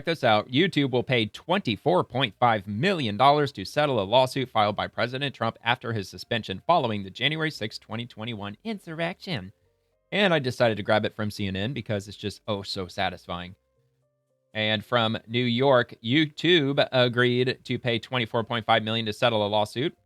this out. YouTube will pay $24.5 million to settle a lawsuit filed by President Trump after his suspension following the January 6, 2021 insurrection. And I decided to grab it from CNN because it's just, oh, so satisfying. And from New York, YouTube agreed to pay $24.5 million to settle a lawsuit.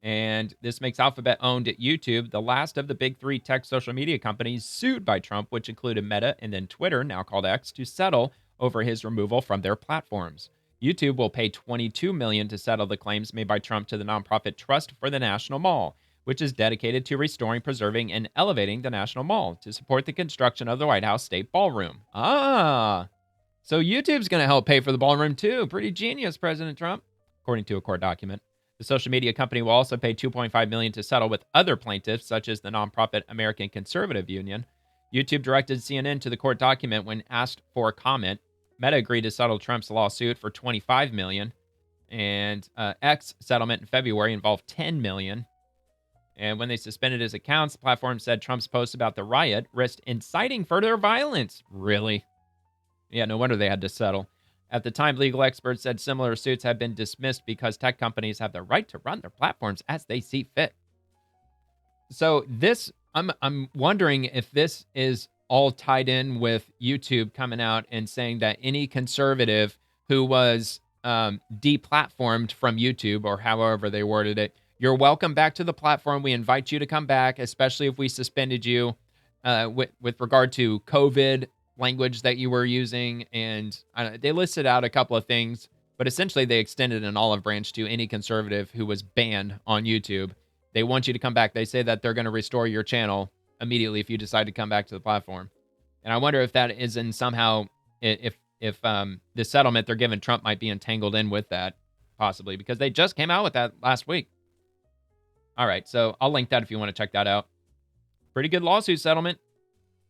And this makes Alphabet-owned YouTube the last of the big three tech social media companies sued by Trump, which included Meta and then Twitter, now called X, to settle over his removal from their platforms. YouTube will pay $22 million to settle the claims made by Trump to the nonprofit Trust for the National Mall, which is dedicated to restoring, preserving, and elevating the National Mall to support the construction of the White House State Ballroom. So YouTube's going to help pay for the ballroom too. Pretty genius, President Trump, according to a court document. The social media company will also pay $2.5 million to settle with other plaintiffs, such as the nonprofit American Conservative Union. YouTube directed CNN to the court document when asked for a comment. Meta agreed to settle Trump's lawsuit for $25 million, and X settlement in February involved $10 million. And when they suspended his accounts, the platform said Trump's posts about the riot risked inciting further violence. Really? Yeah, no wonder they had to settle. At the time, legal experts said similar suits have been dismissed because tech companies have the right to run their platforms as they see fit. So this, I'm wondering if this is all tied in with YouTube coming out and saying that any conservative who was deplatformed from YouTube, or however they worded it, you're welcome back to the platform. We invite you to come back, especially if we suspended you with regard to COVID language that you were using. And they listed out a couple of things, but essentially they extended an olive branch to any conservative who was banned on YouTube. They want you to come back. They say that they're going to restore your channel immediately if you decide to come back to the platform. And I wonder if that is in somehow, if the settlement they're giving Trump might be entangled in with that, possibly, because they just came out with that last week. All right, so I'll link that if you want to check that out. Pretty good lawsuit settlement.